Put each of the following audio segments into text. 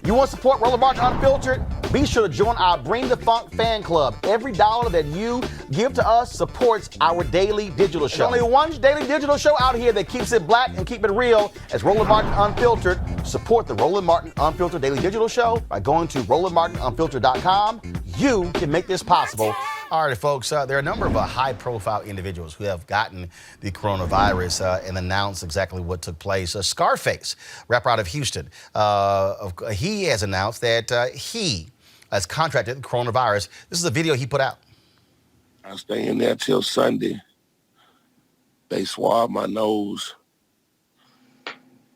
You want to support Roland Martin Unfiltered? Be sure to join our Bring the Funk fan club. Every dollar that you give to us supports our daily digital show. There's only one daily digital show out here that keeps it black and keep it real as Roland Martin Unfiltered. Support the Roland Martin Unfiltered daily digital show by going to RolandMartinUnfiltered.com. You can make this possible. All right, folks, there are a number of high-profile individuals who have gotten the coronavirus and announced exactly what took place. Scarface, rapper out of Houston, he has announced that he has contracted the coronavirus. This is a video he put out. I stay in there till Sunday. They swab my nose,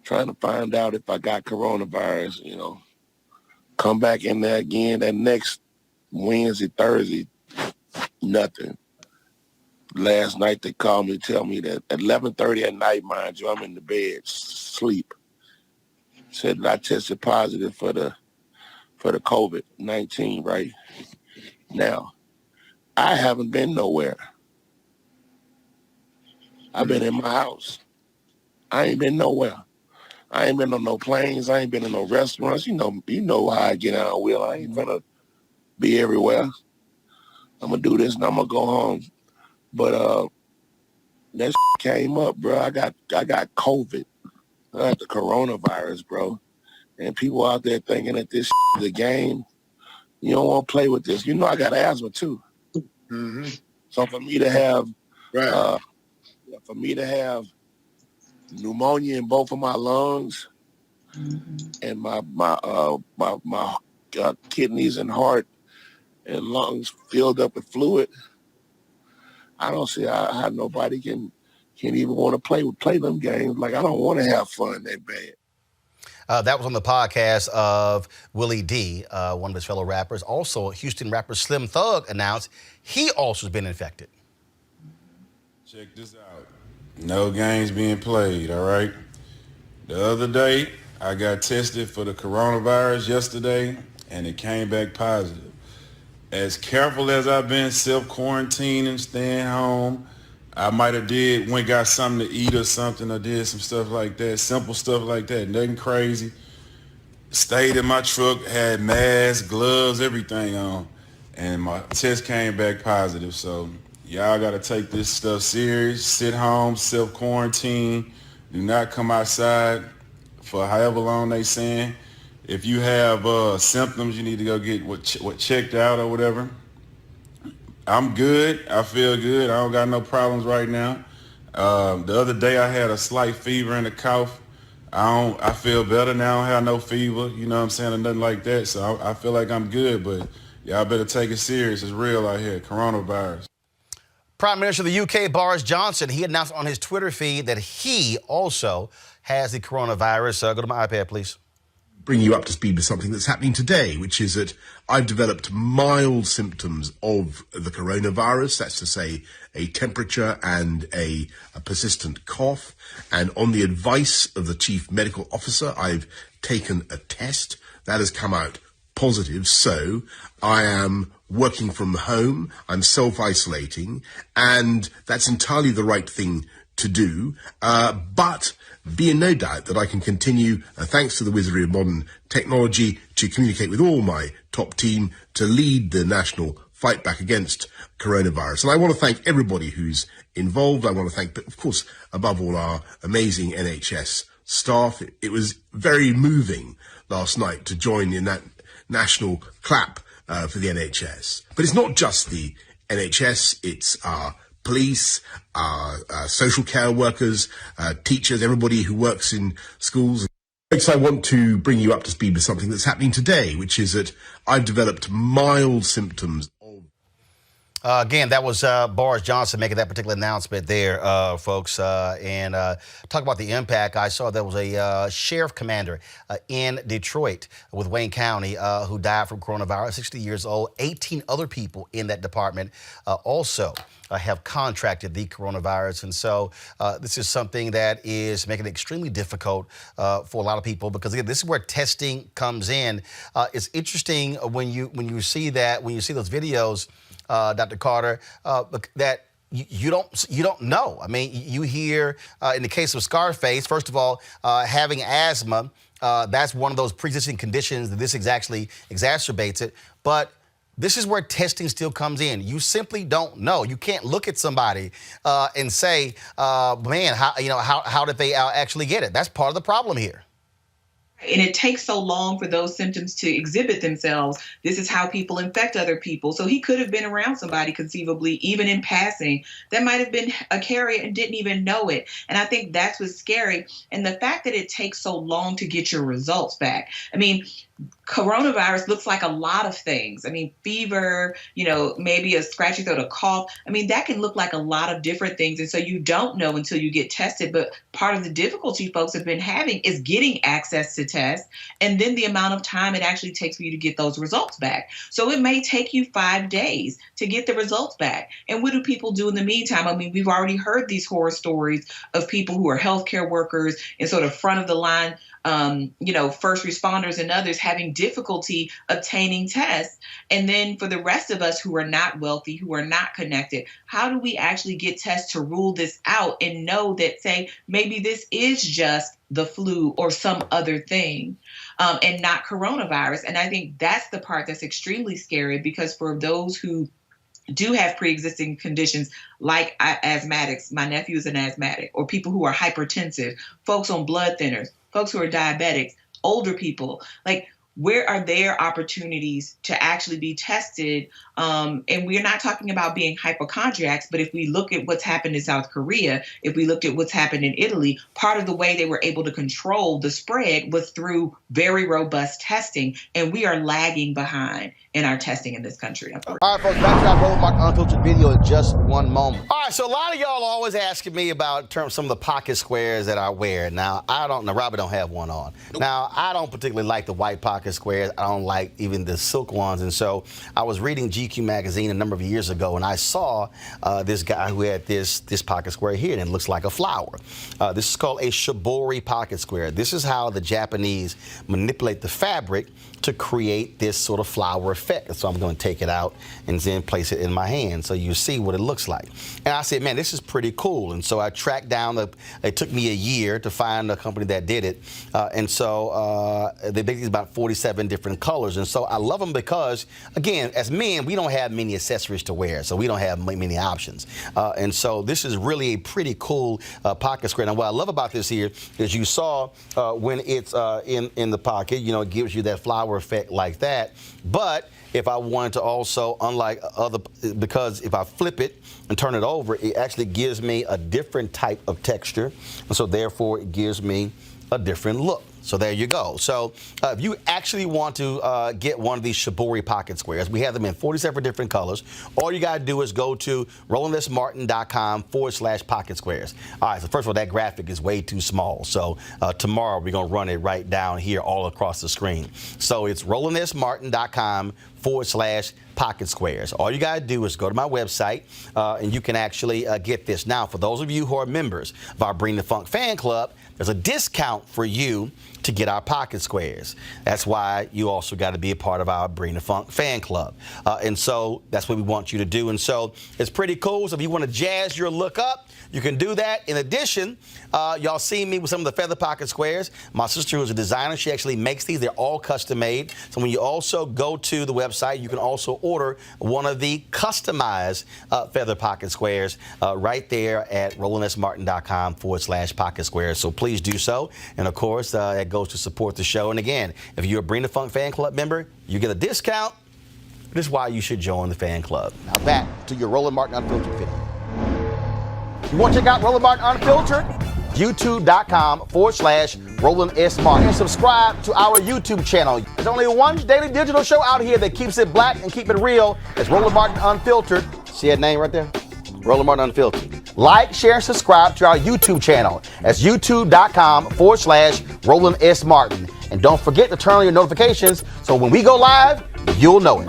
trying to find out if I got coronavirus, you know. Come back in there again that next Wednesday, Thursday, nothing. Last night they called me to tell me that at 11:30 at night, mind you, I'm in the bed, sleep. Said that I tested positive for the COVID-19 right now. I haven't been nowhere. I've been in my house. I ain't been nowhere. I ain't been on no planes. I ain't been in no restaurants. You know how I get out, Will. I ain't gonna be everywhere. I'm gonna do this and I'm gonna go home. But that came up, bro. I got COVID. I got the coronavirus, bro. And people out there thinking that this is a game. You don't want to play with this. You know I got asthma too. Mm-hmm. So for me to have, pneumonia in both of my lungs and my kidneys and heart and lungs filled up with fluid, I don't see how nobody can even want to play them games. Like, I don't want to have fun that bad. That was on the podcast of Willie D, one of his fellow rappers. Also, Houston rapper Slim Thug announced he also has been infected. Check this out. No games being played, all right? The other day, I got tested for the coronavirus yesterday, and it came back positive. As careful as I've been self-quarantining, staying home, I might have went got something to eat or something, or did some stuff like that, simple stuff like that, nothing crazy. Stayed in my truck, had masks, gloves, everything on, and my test came back positive. So y'all got to take this stuff serious, sit home, self-quarantine, do not come outside for however long they saying. If you have symptoms, you need to go get what checked out or whatever. I'm good. I feel good. I don't got no problems right now. The other day I had a slight fever and a cough. I feel better now. I don't have no fever, you know what I'm saying, or nothing like that. So I feel like I'm good, but y'all better take it serious. It's real out here, coronavirus. Prime Minister of the UK, Boris Johnson, he announced on his Twitter feed that he also has the coronavirus. Go to my iPad, please. Bring you up to speed with something that's happening today, which is that I've developed mild symptoms of the coronavirus. That's to say, a temperature and a persistent cough. And on the advice of the chief medical officer, I've taken a test that has come out positive. So I am working from home. I'm self-isolating, and that's entirely the right thing to do. But be in no doubt that I can continue, thanks to the wizardry of modern technology, to communicate with all my top team to lead the national fight back against coronavirus. And I want to thank everybody who's involved. I want to thank, of course, above all, our amazing NHS staff. It was very moving last night to join in that national clap for the NHS. But it's not just the NHS, it's our police, social care workers, teachers, everybody who works in schools. Folks, I want to bring you up to speed with something that's happening today, which is that I've developed mild symptoms. Again, that was Boris Johnson making that particular announcement there, folks. And talk about the impact. I saw there was a sheriff commander in Detroit with Wayne County who died from coronavirus, 60 years old. 18 other people in that department also have contracted the coronavirus. And so this is something that is making it extremely difficult for a lot of people, because again, this is where testing comes in. It's interesting when you see those videos, Dr. Carter, that you don't know. I mean, you hear in the case of Scarface, first of all, having asthma, that's one of those pre-existing conditions that this actually exacerbates it. But this is where testing still comes in. You simply don't know. You can't look at somebody and say, man, how did they actually get it? That's part of the problem here. And it takes so long for those symptoms to exhibit themselves. This is how people infect other people. So he could have been around somebody conceivably, even in passing, that might have been a carrier and didn't even know it. And I think that's what's scary. And the fact that it takes so long to get your results back. I mean, coronavirus looks like a lot of things. I mean, fever, maybe a scratchy throat, a cough. I mean, that can look like a lot of different things. And so you don't know until you get tested. But part of the difficulty folks have been having is getting access to tests and then the amount of time it actually takes for you to get those results back. So it may take you 5 days to get the results back. And what do people do in the meantime? I mean, we've already heard these horror stories of people who are healthcare workers and sort of front of the line first responders and others having difficulty obtaining tests. And then for the rest of us who are not wealthy, who are not connected, how do we actually get tests to rule this out and know that, say, maybe this is just the flu or some other thing and not coronavirus? And I think that's the part that's extremely scary, because for those who do have pre-existing conditions like asthmatics, my nephew is an asthmatic, or people who are hypertensive, folks on blood thinners, folks who are diabetics, older people, like, where are their opportunities to actually be tested? And we're not talking about being hypochondriacs, but if we look at what's happened in South Korea, if we looked at what's happened in Italy, part of the way they were able to control the spread was through very robust testing, and we are lagging behind in our testing in this country. All right, folks, back to our Roland Martin Unfiltered video in just one moment. All right, so a lot of y'all are always asking me about some of the pocket squares that I wear. Now, Robert don't have one on. Now, I don't particularly like the white pocket squares. I don't like even the silk ones. And so I was reading GQ magazine a number of years ago, and I saw this guy who had this pocket square here, and it looks like a flower. This is called a shibori pocket square. This is how the Japanese manipulate the fabric to create this sort of flower effect. So I'm going to take it out and then place it in my hand so you see what it looks like. And I said, man, this is pretty cool. And so I tracked down, it took me a year to find a company that did it. And so they make these about 47 different colors. And so I love them because, again, as men, we don't have many accessories to wear, so we don't have many options. And so this is really a pretty cool pocket square. Now, what I love about this here is you saw when it's in the pocket, it gives you that flower effect like that. But if I wanted to also, unlike because if I flip it and turn it over, it actually gives me a different type of texture. And so therefore it gives me a different look. So there you go. So if you actually want to get one of these shibori pocket squares, we have them in 47 different colors. All you got to do is go to RolandSMartin.com/pocket squares. All right, so first of all, that graphic is way too small. So tomorrow we're going to run it right down here all across the screen. So it's RolandSMartin.com/pocket squares. All you got to do is go to my website and you can actually get this. Now, for those of you who are members of our Bring the Funk fan club, there's a discount for you to get our pocket squares. That's why you also got to be a part of our Bring the Funk fan club. And so that's what we want you to do. And so it's pretty cool. So if you want to jazz your look up, you can do that. In addition, y'all see me with some of the feather pocket squares. My sister, who's a designer, she actually makes these. They're all custom made. So when you also go to the website, you can also order one of the customized feather pocket squares right there at RolandSMartin.com/pocket squares. So please do so. And of course, that goes to support the show. And again, if you're a Bring the Funk fan club member, you get a discount. This is why you should join the fan club. Now back to your Roland Martin Unfiltered video. You want to check out Roland Martin Unfiltered? YouTube.com/Roland S. Martin. And subscribe to our YouTube channel. There's only one daily digital show out here that keeps it black and keep it real. It's Roland Martin Unfiltered. See that name right there? Roland Martin Unfiltered. Like, share, and subscribe to our YouTube channel. That's YouTube.com/Roland S. Martin. And don't forget to turn on your notifications so when we go live, you'll know it.